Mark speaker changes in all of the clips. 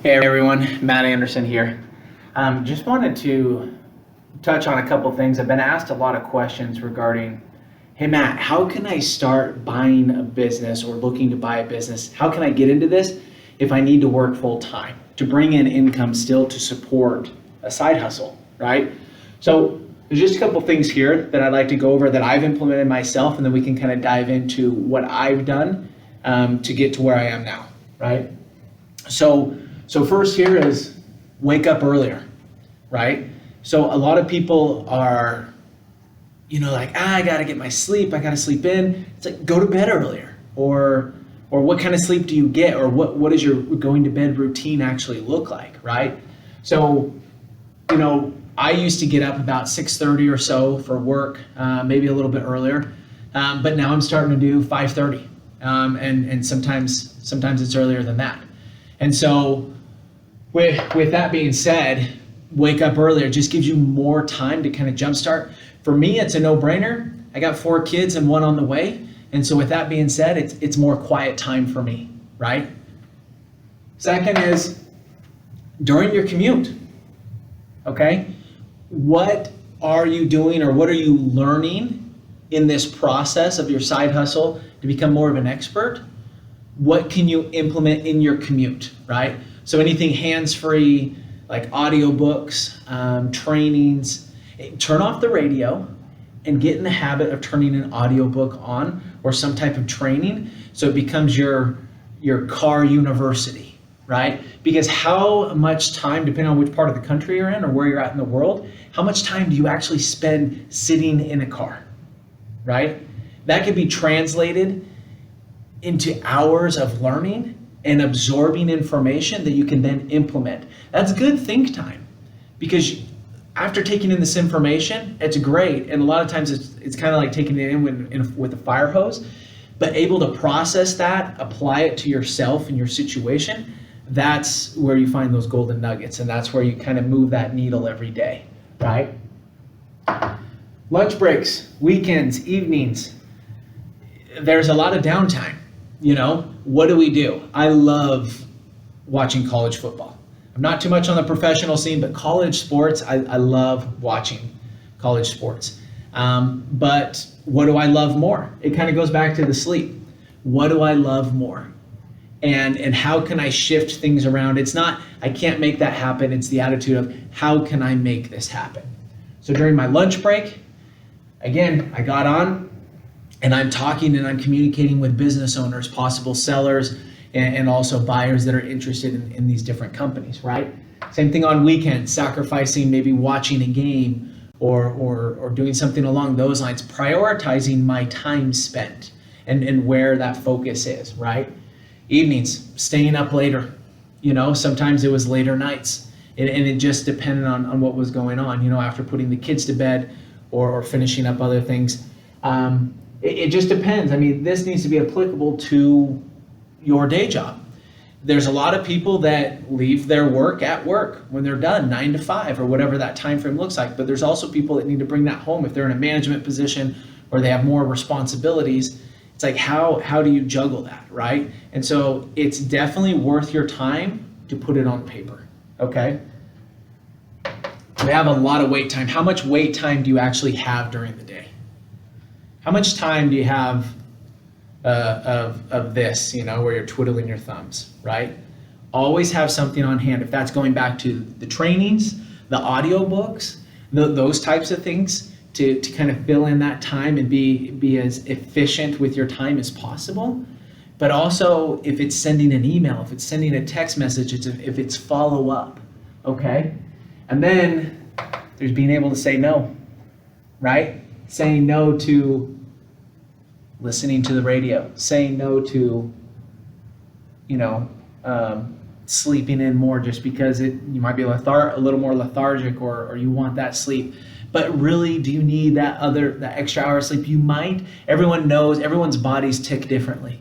Speaker 1: Hey everyone, Matt Anderson here. Just wanted to touch on a couple things. I've been asked a lot of questions regarding, hey Matt, how can I start buying a business or looking to buy a business? How can I get into this if I need to work full time to bring in income still to support a side hustle, right? So there's just a couple things here that I'd like to go over that I've implemented myself, and then we can kind of dive into what I've done to get to where I am now, right? So first here is wake up earlier, right? So a lot of people are, like, I gotta get my sleep, I gotta sleep in. It's like, go to bed earlier. Or what kind of sleep do you get? Or what does your going to bed routine actually look like, right? So, I used to get up about 6:30 or so for work, maybe a little bit earlier. But now I'm starting to do 5:30. And sometimes it's earlier than that. And so with that being said, wake up earlier just gives you more time to kind of jumpstart. For me, it's a no-brainer. I got 4 kids and 1 on the way. And so with that being said, it's more quiet time for me, right? Second is during your commute, okay? What are you doing or what are you learning in this process of your side hustle to become more of an expert? What can you implement in your commute, right? So anything hands-free, like audiobooks, trainings. Turn off the radio and get in the habit of turning an audiobook on or some type of training so it becomes your car university, right? Because how much time, depending on which part of the country you're in or where you're at in the world, how much time do you actually spend sitting in a car, right? That could be translated into hours of learning and absorbing information that you can then implement. That's good think time, because after taking in this information, it's great. And a lot of times it's kind of like taking it in with a fire hose, but able to process that, apply it to yourself and your situation, that's where you find those golden nuggets. And that's where you kind of move that needle every day, right? Lunch breaks, weekends, evenings, there's a lot of downtime. What do? I love watching college football. I'm not too much on the professional scene, but college sports, I love watching college sports. But what do I love more? It kind of goes back to the sleep. What do I love more? And how can I shift things around? It's not, I can't make that happen. It's the attitude of, how can I make this happen? So during my lunch break, again, I got on, and I'm talking and I'm communicating with business owners, possible sellers, and also buyers that are interested in these different companies, right? Same thing on weekends, sacrificing maybe watching a game or doing something along those lines, prioritizing my time spent and where that focus is, right? Evenings, staying up later. Sometimes it was later nights, and it just depended on what was going on, after putting the kids to bed or finishing up other things. It just depends. I mean, this needs to be applicable to your day job. There's a lot of people that leave their work at work when they're done, 9 to 5 or whatever that time frame looks like. But there's also people that need to bring that home if they're in a management position or they have more responsibilities. It's like, how do you juggle that, right? And so it's definitely worth your time to put it on paper, okay? We have a lot of wait time. How much wait time do you actually have during the day? How much time do you have of this, where you're twiddling your thumbs, right? Always have something on hand. If that's going back to the trainings, the audiobooks, those types of things to kind of fill in that time and be as efficient with your time as possible. But also, if it's sending an email, if it's sending a text message, if it's follow up, okay? And then there's being able to say no, right? Saying no to listening to the radio, saying no to, sleeping in more just because you might be a little more lethargic or you want that sleep. But really, do you need that extra hour of sleep? You might. Everyone knows, everyone's bodies tick differently.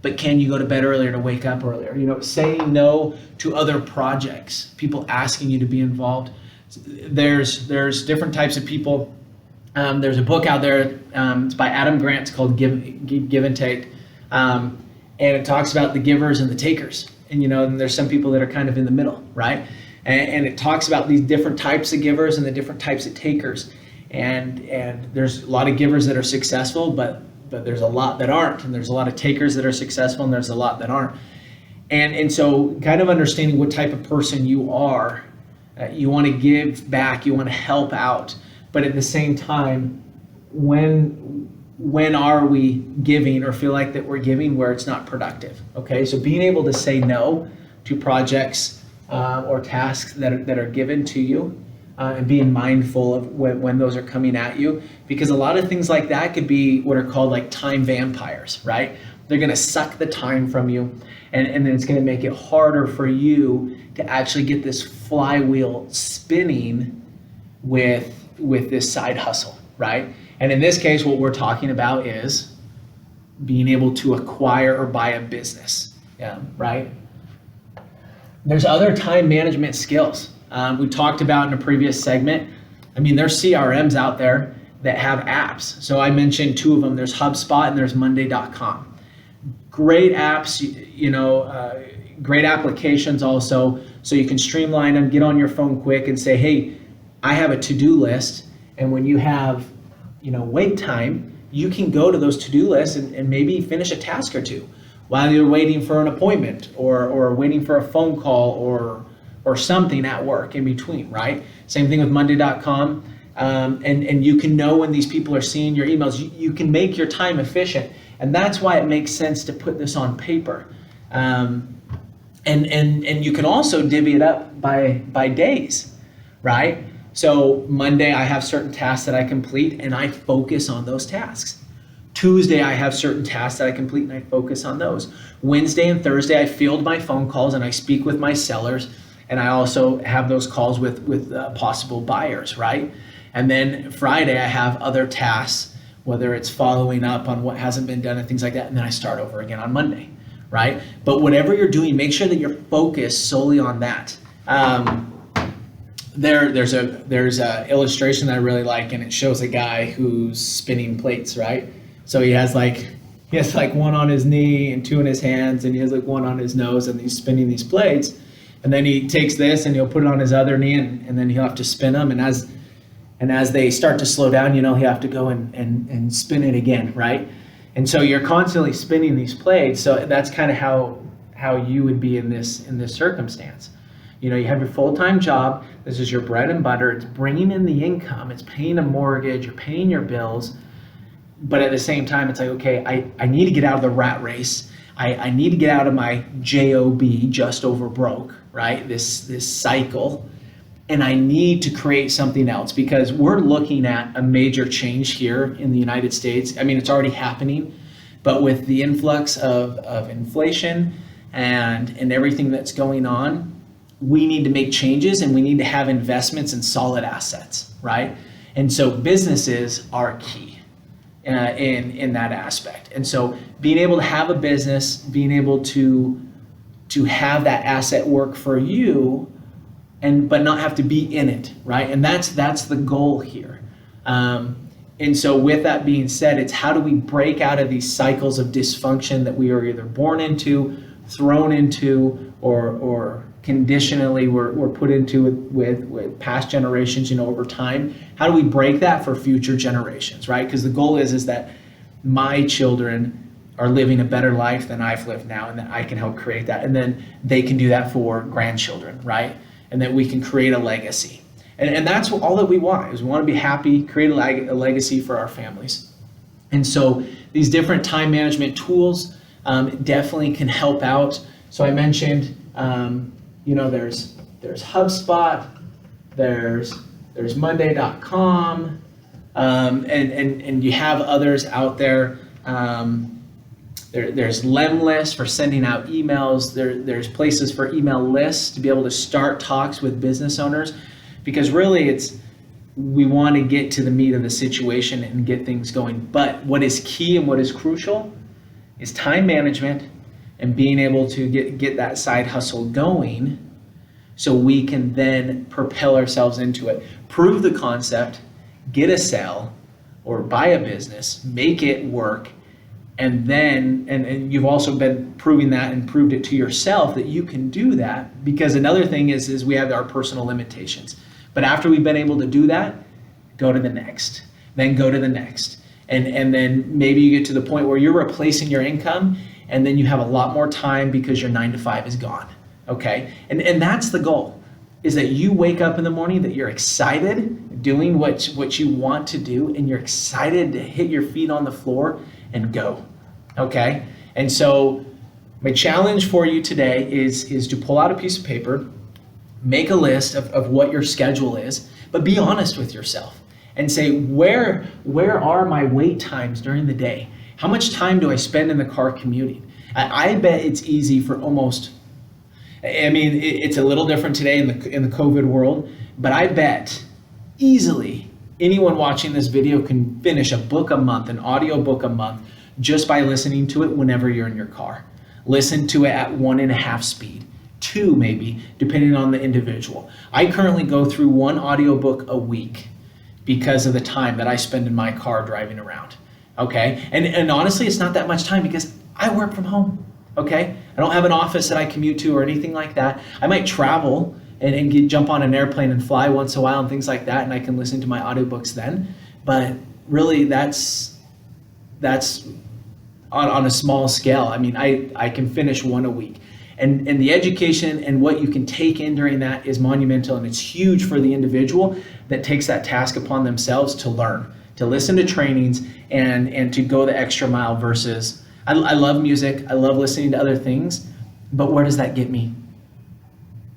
Speaker 1: But can you go to bed earlier to wake up earlier? Saying no to other projects, people asking you to be involved. There's different types of people. There's a book out there, it's by Adam Grant, it's called Give and Take. And it talks about the givers and the takers. and there's some people that are kind of in the middle, right? And it talks about these different types of givers and the different types of takers. And there's a lot of givers that are successful, but there's a lot that aren't. And there's a lot of takers that are successful, and there's a lot that aren't. And so kind of understanding what type of person you are, you want to give back, you want to help out, but at the same time, when are we giving or feel like that we're giving where it's not productive? Okay, so being able to say no to projects or tasks that are given to you, and being mindful of when those are coming at you, because a lot of things like that could be what are called like time vampires, right? They're going to suck the time from you, and then it's going to make it harder for you to actually get this flywheel spinning with this side hustle, right? And in this case, what we're talking about is being able to acquire or buy a business, right? There's other time management skills. We talked about in a previous segment. I mean, there's CRMs out there that have apps. So I mentioned two of them. There's HubSpot and there's Monday.com. Great apps, great applications also. So you can streamline them, get on your phone quick and say, hey, I have a to-do list. And when you have, wait time, you can go to those to-do lists and maybe finish a task or two while you're waiting for an appointment or waiting for a phone call or something at work in between, right? Same thing with Monday.com. And you can know when these people are seeing your emails. You can make your time efficient. And that's why it makes sense to put this on paper. And you can also divvy it up by days, right? So Monday, I have certain tasks that I complete and I focus on those tasks. Tuesday, I have certain tasks that I complete and I focus on those. Wednesday and Thursday, I field my phone calls and I speak with my sellers. And I also have those calls with possible buyers, right? And then Friday, I have other tasks, whether it's following up on what hasn't been done and things like that. And then I start over again on Monday, right? But whatever you're doing, make sure that you're focused solely on that. There's a illustration that I really like, and it shows a guy who's spinning plates, right? So he has like one on his knee and two in his hands, and he has like one on his nose, and he's spinning these plates. And then he takes this and he'll put it on his other knee, and then he'll have to spin them. And as they start to slow down, he'll have to go and spin it again, right? And so you're constantly spinning these plates. So that's kind of how you would be in this circumstance. You have your full-time job. This is your bread and butter. It's bringing in the income. It's paying a mortgage. You're paying your bills. But at the same time, it's like, okay, I need to get out of the rat race. I need to get out of my JOB, just over broke, right? This cycle. And I need to create something else, because we're looking at a major change here in the United States. I mean, it's already happening, but with the influx of inflation and everything that's going on, we need to make changes, and we need to have investments in solid assets, right? And so businesses are key in that aspect. And so being able to have a business, being able to have that asset work for you, but not have to be in it, right? And that's the goal here. And so with that being said, it's how do we break out of these cycles of dysfunction that we are either born into, thrown into, or conditionally we're put into with past generations, over time. How do we break that for future generations, right? Because the goal is that my children are living a better life than I've lived now, and that I can help create that. And then they can do that for grandchildren, right? And that we can create a legacy. And that's all that we want, is we want to be happy, create a legacy for our families. And so these different time management tools definitely can help out. So I mentioned, there's HubSpot, there's Monday.com, and you have others out there. There's Lemlist for sending out emails. There's places for email lists to be able to start talks with business owners, because really we want to get to the meat of the situation and get things going. But what is key and what is crucial is time management and being able to get that side hustle going, so we can then propel ourselves into it, prove the concept, get a sale or buy a business, make it work, And then, and you've also been proving that and proved it to yourself that you can do that, because another thing is we have our personal limitations. But after we've been able to do that, go to the next, then go to the next. And then maybe you get to the point where you're replacing your income, and then you have a lot more time because your 9 to 5 is gone, okay? And that's the goal, is that you wake up in the morning, that you're excited doing what you want to do, and you're excited to hit your feet on the floor and go, okay? And so my challenge for you today is to pull out a piece of paper, make a list of what your schedule is, but be honest with yourself and say, where are my wait times during the day? How much time do I spend in the car commuting? I bet it's easy for almost, I mean, it's a little different today in the COVID world, but I bet easily anyone watching this video can finish a book a month, an audio book a month, just by listening to it whenever you're in your car. Listen to it at 1.5 speed, 2 maybe, depending on the individual. I currently go through 1 audiobook a week because of the time that I spend in my car driving around, okay? And honestly, it's not that much time because I work from home, okay? I don't have an office that I commute to or anything like that. I might travel and jump on an airplane and fly once in a while and things like that, and I can listen to my audiobooks then. But really, that's on a small scale. I mean, I can finish 1 a week. And the education and what you can take in during that is monumental, and it's huge for the individual that takes that task upon themselves to learn, to listen to trainings and to go the extra mile versus, I love music, I love listening to other things, but where does that get me?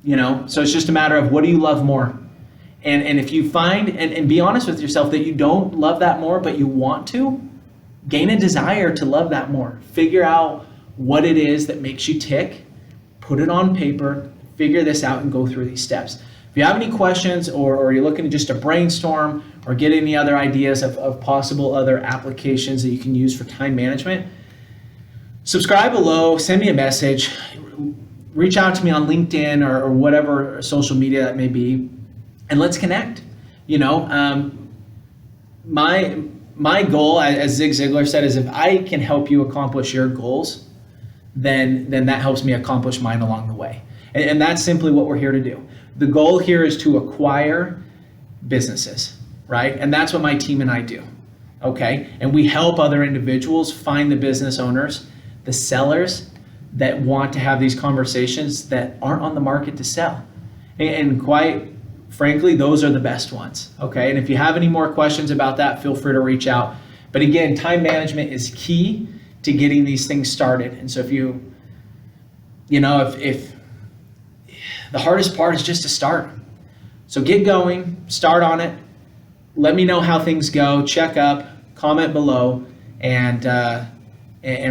Speaker 1: You know, so it's just a matter of, what do you love more? And if you find, and be honest with yourself that you don't love that more, but you want to, gain a desire to love that more. Figure out what it is that makes you tick, put it on paper, figure this out and go through these steps. If you have any questions or you're looking just to brainstorm or get any other ideas of possible other applications that you can use for time management, subscribe below, send me a message, reach out to me on LinkedIn or whatever social media that may be, and let's connect. You know, my goal, as Zig Ziglar said, is if I can help you accomplish your goals, then that helps me accomplish mine along the way. And that's simply what we're here to do. The goal here is to acquire businesses, right? And that's what my team and I do, okay? And we help other individuals find the business owners, the sellers that want to have these conversations that aren't on the market to sell. And quite frankly, those are the best ones, okay? And if you have any more questions about that, feel free to reach out. But again, time management is key to getting these things started. And so if the hardest part is just to start. So get going, start on it. Let me know how things go, check up, comment below, and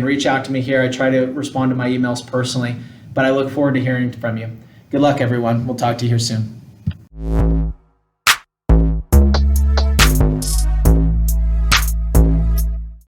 Speaker 1: reach out to me here. I try to respond to my emails personally, but I look forward to hearing from you. Good luck, everyone. We'll talk to you here soon.